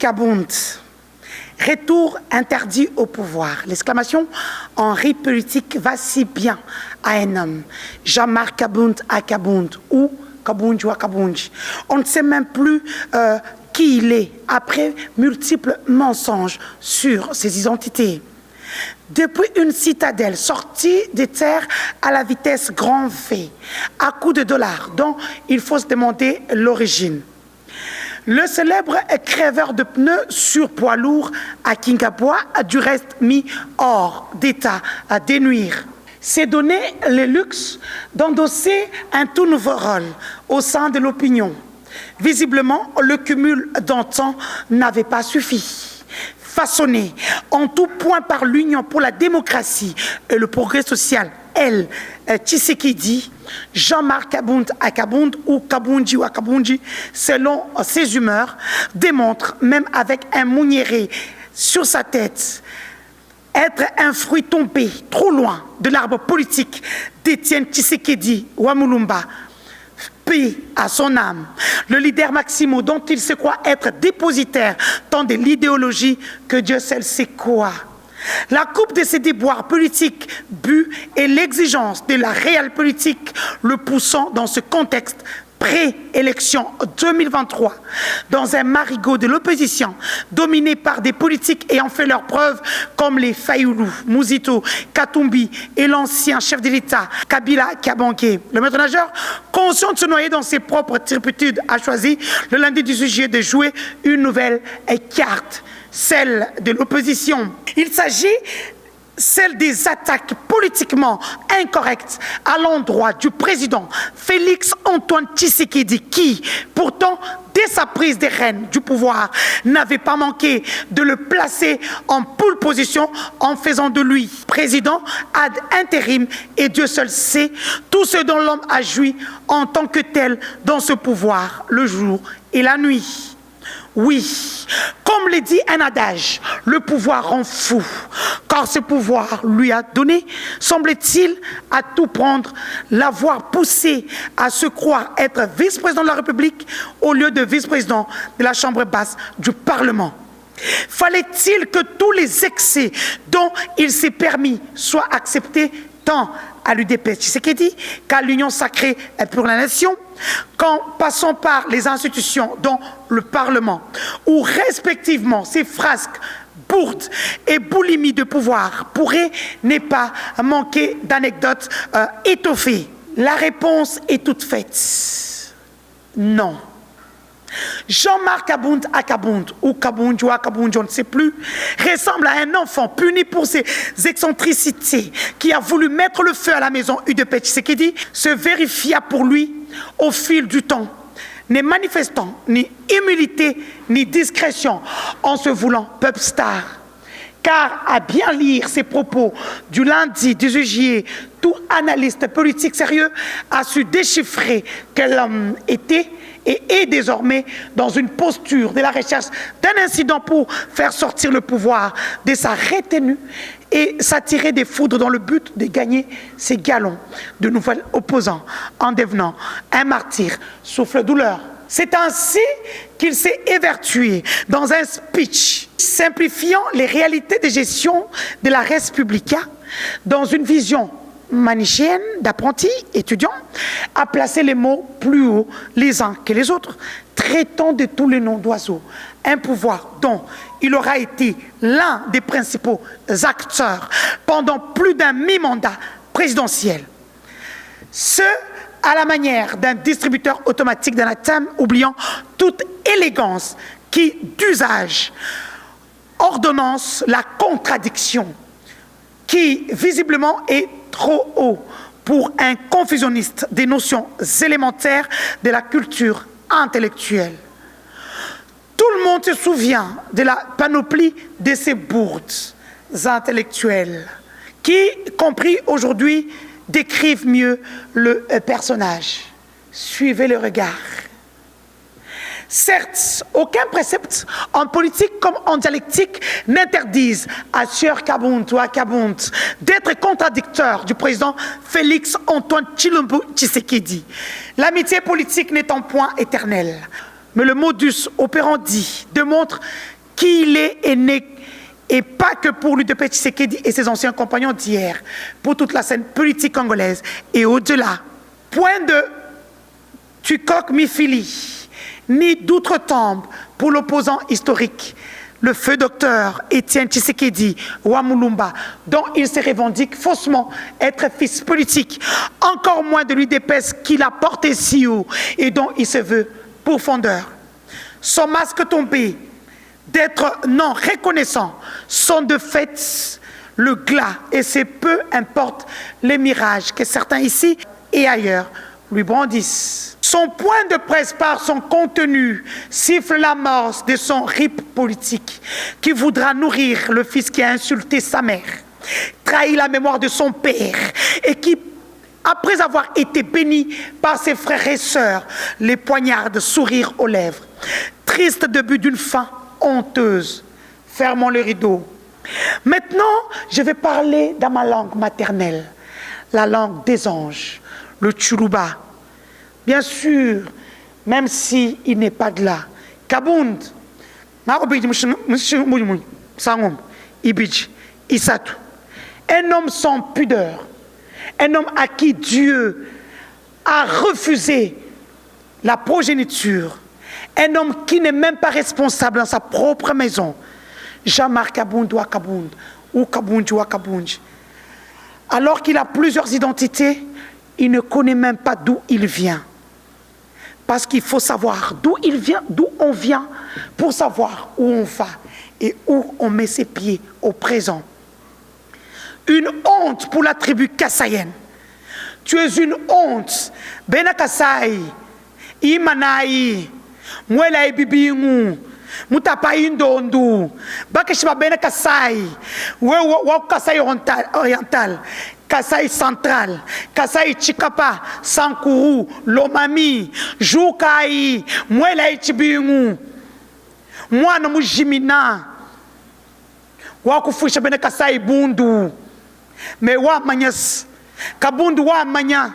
Kabound. Retour interdit au pouvoir. L'exclamation en riz politique va si bien à un homme. Jean-Marc Kabound à Kabound ou Kaboundji ou à Kaboundji. On ne sait même plus qui il est après multiples mensonges sur ses identités. Depuis une citadelle sortie des terres à la vitesse grand V, à coups de dollars dont il faut se demander l'origine. Le célèbre crèveur de pneus sur poids lourd à Kingapoa a du reste mis hors d'état à dénuire. S'est donné le luxe d'endosser un tout nouveau rôle au sein de l'opinion. Visiblement, le cumul d'antan n'avait pas suffi. Façonné en tout point par l'Union pour la démocratie et le progrès social, elle, Tshisekedi, Jean-Marc Kabound à Kabound ou Kaboundji ou à Kaboundji, selon ses humeurs, démontre, même avec un mouniéré sur sa tête, être un fruit tombé trop loin de l'arbre politique d'Étienne Tshisekedi Wamulumba. Paix à son âme, le leader Maximo dont il se croit être dépositaire tant de l'idéologie que Dieu seul sait quoi. La coupe de ses déboires politiques bu et l'exigence de la réelle politique le poussant dans ce contexte pré-élection 2023, dans un marigot de l'opposition dominé par des politiques ayant fait leurs preuves comme les Fayoulou, Mouzito, Katumbi et l'ancien chef de l'État, Kabila Kabange. Le maître nageur, conscient de se noyer dans ses propres turpitudes, a choisi le lundi 18 juillet de jouer une nouvelle carte, celle de l'opposition. Il s'agit celle des attaques politiquement incorrectes à l'endroit du président Félix-Antoine Tshisekedi qui, pourtant, dès sa prise des rênes du pouvoir, n'avait pas manqué de le placer en pole position en faisant de lui président ad intérim et Dieu seul sait tout ce dont l'homme a joui en tant que tel dans ce pouvoir, le jour et la nuit. Oui, comme le dit un adage, le pouvoir rend fou. Car ce pouvoir lui a donné, semble-t-il, à tout prendre, l'avoir poussé à se croire être vice-président de la République au lieu de vice-président de la Chambre basse du Parlement. Fallait-il que tous les excès dont il s'est permis soient acceptés tant à l'UDP Tshisekedi qu'à l'Union sacrée pour la nation, qu'en passant par les institutions dont le Parlement, où respectivement ces frasques, bourdes et boulimies de pouvoir pourraient ne pas manquer d'anecdotes étoffées. La réponse est toute faite. Non. Jean-Marc Kabound à Kabound, ou Kaboundji ou à Kaboundji, on ne sait plus, ressemble à un enfant puni pour ses excentricités qui a voulu mettre le feu à la maison UDP Tshisekedi, se vérifia pour lui au fil du temps, ne manifestant ni humilité ni discrétion en se voulant peuple star. Car à bien lire ses propos du lundi 18 juillet, tout analyste politique sérieux a su déchiffrer que l'homme était et est désormais dans une posture de la recherche d'un incident pour faire sortir le pouvoir de sa retenue et s'attirer des foudres dans le but de gagner ses galons de nouveaux opposants en devenant un martyr souffle-douleur. C'est ainsi qu'il s'est évertué dans un speech simplifiant les réalités de gestion de la Res Publica dans une vision manichéenne d'apprentis étudiants, à placer les mots plus haut les uns que les autres, traitant de tous les noms d'oiseaux, un pouvoir dont il aura été l'un des principaux acteurs pendant plus d'un mi-mandat présidentiel. Ce, à la manière d'un distributeur automatique d'anathème, oubliant toute élégance qui, d'usage, ordonnance la contradiction, qui visiblement est trop haut pour un confusionniste des notions élémentaires de la culture intellectuelle. Tout le monde se souvient de la panoplie de ces bourdes intellectuelles qui, compris aujourd'hui, décrivent mieux le personnage. Suivez le regard. Certes, aucun précepte en politique comme en dialectique n'interdise à Sieur Kabound ou à Kabound d'être contradicteur du président Félix-Antoine Tshilombo Tshisekedi. L'amitié politique n'étant point éternelle. Mais le modus operandi démontre qui il est né, et pas que pour l'UDP Tshisekedi et ses anciens compagnons d'hier, pour toute la scène politique congolaise et au-delà. Point de Tukok Mifili, ni d'outre-tombe pour l'opposant historique, le feu docteur Étienne Tshisekedi Wamulumba, dont il se revendique faussement être fils politique, encore moins de l'UDPS qu'il a porté si haut et dont il se veut pourfendeur. Son masque tombé, d'être non reconnaissant, sont de fait le glas, et c'est peu importe les mirages que certains ici et ailleurs lui brandissent. Son point de presse par son contenu siffle l'amorce de son rip politique qui voudra nourrir le fils qui a insulté sa mère, trahi la mémoire de son père et qui, après avoir été béni par ses frères et sœurs, les poignarde sourire aux lèvres. Triste début d'une fin honteuse. Fermons le rideau. Maintenant, je vais parler dans ma langue maternelle, la langue des anges, le Tchoulouba. Bien sûr, même s'il n'est pas de là. Kabound, un homme sans pudeur, un homme à qui Dieu a refusé la progéniture, un homme qui n'est même pas responsable dans sa propre maison. Jean-Marc Kabound Wakabound, ou Kabound Wakabound. Alors qu'il a plusieurs identités, il ne connaît même pas d'où il vient. Parce qu'il faut savoir d'où il vient, d'où on vient, pour savoir où on va et où on met ses pieds au présent. Une honte pour la tribu kassaïenne. Tu es une honte. Bena Kassai, Imanaï, Mwela Ibibingu, Mutapa Indondu, Bakeshiba Bena Kassai, Wau Kassai oriental, Kassai central, Kassai Chikapa, Sankuru, Lomami, Joukai, Mwela Ichibingu, Mwana Mujimina, Wakufusha Bena Kassai Bundu, Me wa manyas, Kabundu wa manya,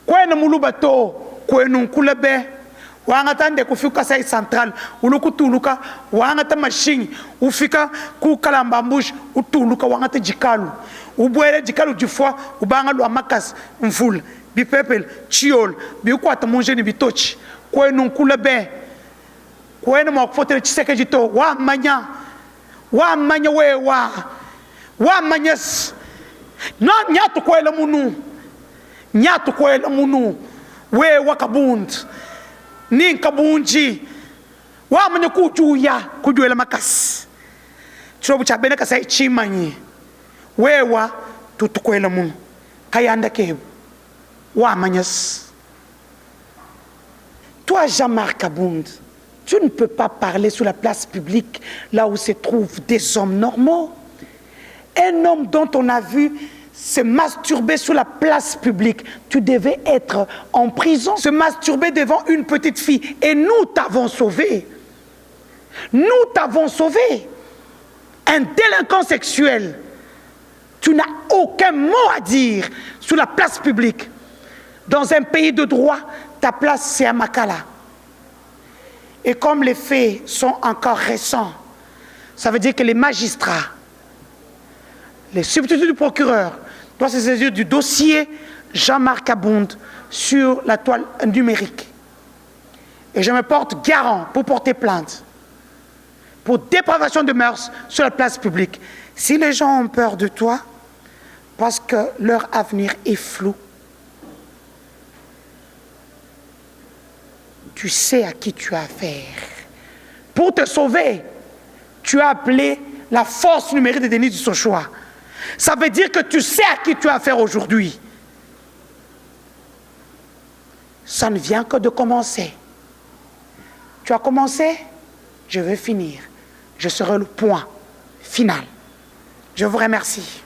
Kwena Mulubato, Kwenu Kulebe, Wangatande kufika Kassai central, Ulukutuluka, Wangata machine, Ufika Kukalambambush, Utuluka, Wangata Jikalu. Ubwele jikalu jufwa ubanga lwa makas mvula bipepel chiol bikwata monjeni bitochi kwenu nkula be kwenu mwakufotere chiseke jito wa manya we wa manyas na nyatu kwela munu we wakabund ni kabunji wa manya kujuela makas chobu cha bene Kasai chimanyi wewa tutukwela mun kayanda kebu wa manyas. Toi, Jean-Marc Kabound, tu ne peux pas parler sur la place publique là où se trouvent des hommes normaux. Un homme dont on a vu se masturber sur la place publique, tu devais être en prison, se masturber devant une petite fille, et nous t'avons sauvé. Nous t'avons sauvé. Un délinquant sexuel. Tu n'as aucun mot à dire sur la place publique. Dans un pays de droit, ta place c'est à Makala. Et comme les faits sont encore récents, ça veut dire que les magistrats, les substituts du procureur, doivent se saisir du dossier Jean-Marc Kabound sur la toile numérique. Et je me porte garant pour porter plainte pour dépravation de mœurs sur la place publique. Si les gens ont peur de toi, parce que leur avenir est flou, tu sais à qui tu as affaire. Pour te sauver, tu as appelé la force numérique de Denis Dussochoa. Ça veut dire que tu sais à qui tu as affaire aujourd'hui. Ça ne vient que de commencer. Tu as commencé, je vais finir. Je serai le point final. Je vous remercie.